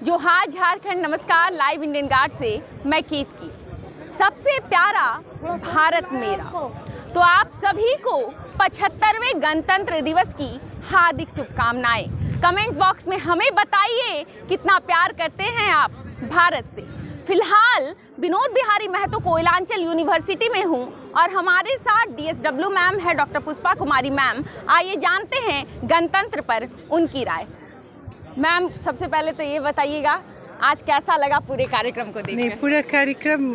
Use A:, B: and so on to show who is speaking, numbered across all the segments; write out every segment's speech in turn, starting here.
A: जोहार झारखंड, नमस्कार। Live Indian guard से मैं केतकी। सबसे प्यारा भारत मेरा। तो आप सभी को 75वें गणतंत्र दिवस की हार्दिक शुभकामनाएं। कमेंट बॉक्स में हमें बताइए कितना प्यार करते हैं आप भारत से। फिलहाल विनोद बिहारी महतो कोयलांचल यूनिवर्सिटी में हूँ और हमारे साथ DSW मैम है, डॉक्टर पुष्पा कुमारी मैम। आइए जानते हैं गणतंत्र पर उनकी राय। मैम, सबसे पहले तो ये बताइएगा आज कैसा लगा पूरे कार्यक्रम को देखकर?
B: नहीं, पूरा कार्यक्रम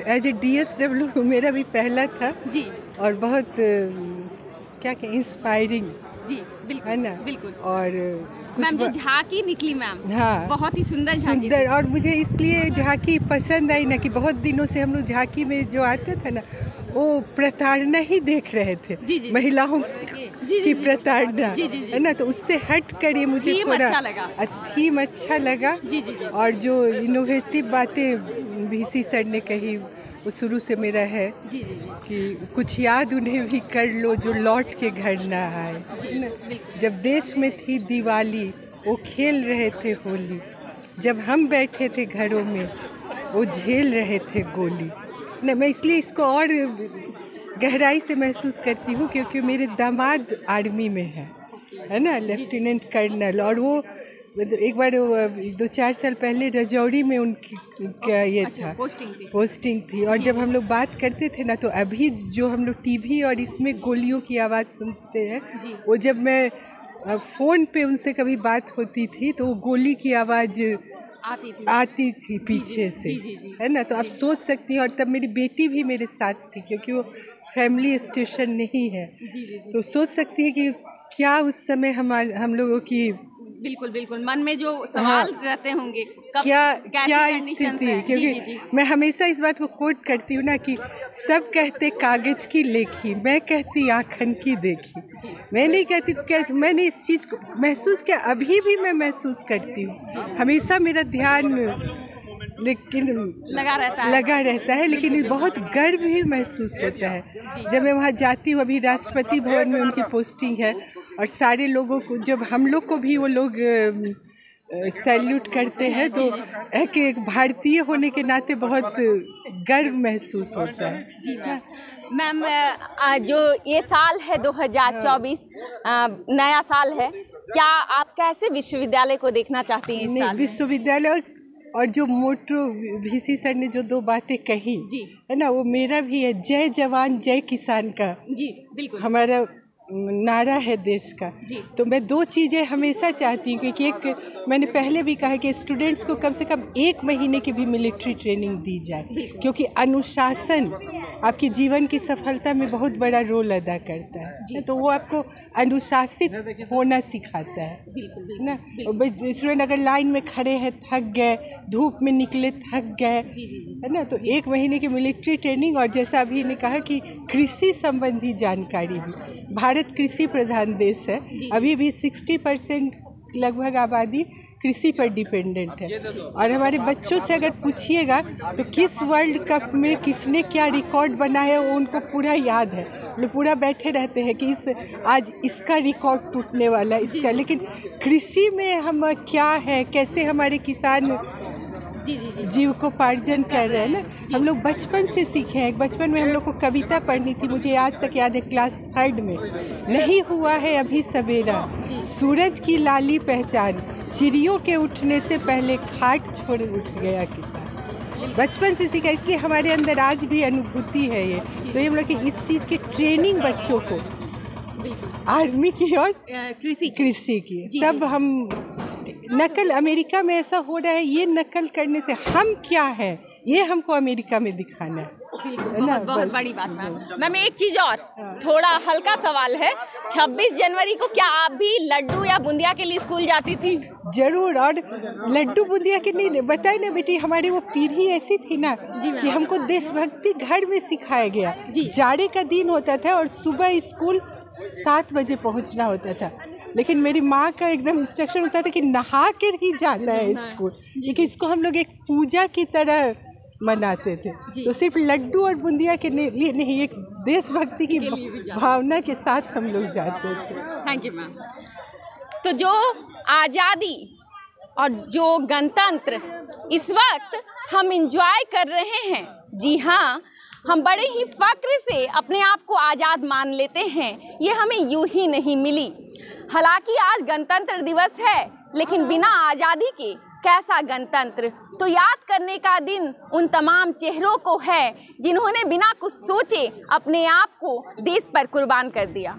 B: एज ए DSW मेरा भी पहला था
A: जी,
B: और बहुत क्या इंस्पायरिंग
A: जी, बिल्कुल,
B: है ना,
A: बिल्कुल।
B: और
A: मैम जो झांकी निकली मैम,
B: हाँ,
A: बहुत ही सुंदर झांकी
B: सुंदर। और मुझे इसलिए झांकी पसंद आई ना कि बहुत दिनों से हम लोग झांकी में जो आते थे ना, वो प्रताड़ना ही देख रहे थे।
A: जी, जी,
B: महिलाओं की प्रताड़ना, है ना, तो उससे हट कर ये मुझे थोड़ा
A: अच्छा लगा।
B: थीम अच्छा लगा।
A: जी, जी, जी।
B: और जो इनोवेटिव बातें VC सर ने कही वो शुरू से मेरा है।
A: जी, जी, जी।
B: कि कुछ याद उन्हें भी कर लो जो लौट के घर ना आए। जब देश में थी दिवाली वो खेल रहे थे होली, जब हम बैठे थे घरों में वो झेल रहे थे गोली। न, मैं इसलिए इसको और गहराई से महसूस करती हूँ क्योंकि मेरे दामाद आर्मी में है ना, लेफ्टिनेंट कर्नल। और वो एक बार 2-4 साल पहले रजौरी में उनकी क्या ये था, पोस्टिंग थी। और जब हम लोग बात करते थे ना, तो अभी जो हम लोग TV और इसमें गोलियों की आवाज़ सुनते हैं, वो जब मैं फ़ोन पे उनसे कभी बात होती थी तो वो गोली की आवाज़ आती थी पीछे से, है ना। तो आप सोच सकती हैं। और तब मेरी बेटी भी मेरे साथ थी क्योंकि वो फैमिली स्टेशन नहीं है। तो सोच सकती है कि क्या उस समय हम लोगों की
A: बिल्कुल बिल्कुल मन में जो सवाल रहते होंगे, कब
B: क्या स्थिति। क्योंकि मैं हमेशा इस बात को कोट करती हूँ ना कि सब कहते कागज की लेखी, मैं कहती आँखन की देखी। मैं नहीं कहती, मैंने इस चीज़ को महसूस किया, अभी भी मैं महसूस करती हूँ। हमेशा मेरा ध्यान लेकिन लगा रहता है लेकिन बहुत गर्व भी महसूस होता है जब मैं वहाँ जाती हूँ। अभी राष्ट्रपति भवन में उनकी पोस्टिंग है और सारे लोगों को, जब हम लोग को भी वो लोग सैल्यूट करते हैं तो एक भारतीय होने के नाते बहुत गर्व महसूस होता है।
A: जी मैम, जो ये साल है 2024 नया साल है, क्या आप कैसे विश्वविद्यालय को देखना चाहती हैं इस साल?
B: विश्वविद्यालय और जो मोटो VC सर ने जो 2 बातें कही है ना, वो मेरा भी है। जय जवान जय किसान का जी बिल्कुल हमारा नारा है देश का। तो मैं 2 चीज़ें हमेशा चाहती हूँ क्योंकि एक मैंने पहले भी कहा कि स्टूडेंट्स को कम से कम 1 महीने की भी मिलिट्री ट्रेनिंग दी जाए क्योंकि अनुशासन आपके जीवन की सफलता में बहुत बड़ा रोल अदा करता है। तो वो आपको अनुशासित होना सिखाता है ना। स्टूडेंट अगर लाइन में खड़े हैं, थक गए, धूप में निकले थक गए, है ना, तो 1 महीने की मिलिट्री ट्रेनिंग। और जैसा अभी ने कहा कि कृषि संबंधी जानकारी भी, भारत कृषि प्रधान देश है, अभी भी 60% लगभग आबादी कृषि पर डिपेंडेंट है। और हमारे बच्चों से अगर पूछिएगा तो किस वर्ल्ड कप में किसने क्या रिकॉर्ड बनाया वो उनको पूरा याद है। वो पूरा बैठे रहते हैं कि आज इसका रिकॉर्ड टूटने वाला है, इसका। लेकिन कृषि में हम क्या है, कैसे हमारे किसान जीविकोपार्जन कर रहे हैं ना, हम लोग बचपन से सीखे हैं। बचपन में हम लोग को कविता पढ़नी थी, मुझे आज तक याद है, क्लास 3rd में। नहीं हुआ है अभी सवेरा, सूरज की लाली पहचान, चिड़ियों के उठने से पहले खाट छोड़ उठ गया किसान। बचपन से सीखा, इसलिए हमारे अंदर आज भी अनुभूति है ये। तो ये हम लोग की इस चीज़ की ट्रेनिंग बच्चों को आर्मी की और कृषि की, तब हम नकल, अमेरिका में ऐसा हो रहा है, ये नकल करने से हम क्या है ये हमको अमेरिका में दिखाना है।
A: बहुत बड़ी बात मैम। एक चीज और, थोड़ा हल्का सवाल है, 26 जनवरी को क्या आप भी लड्डू या बूंदिया के लिए स्कूल जाती थी?
B: जरूर। और लड्डू बूंदिया के नहीं, बताए ना बेटी, हमारी वो पीढ़ी ऐसी थी ना कि हमको देशभक्ति घर में सिखाया गया। जाड़े का दिन होता था और सुबह स्कूल 7 बजे पहुंचना होता था, लेकिन मेरी माँ का एकदम इंस्ट्रक्शन होता था कि नहा कर ही जाना है स्कूल, क्योंकि इसको हम लोग एक पूजा की तरह मनाते थे। तो सिर्फ लड्डू और बूंदिया के लिए नहीं, एक देशभक्ति की भावना के साथ हम लोग जाते थे।
A: Thank you ma'am. तो जो आज़ादी और जो गणतंत्र इस वक्त हम एंजॉय कर रहे हैं, जी हाँ, हम बड़े ही फक्र से अपने आप को आज़ाद मान लेते हैं। ये हमें यूं ही नहीं मिली। हालांकि आज गणतंत्र दिवस है, लेकिन बिना आज़ादी के कैसा गणतंत्र। तो याद करने का दिन उन तमाम चेहरों को है जिन्होंने बिना कुछ सोचे अपने आप को देश पर कुर्बान कर दिया।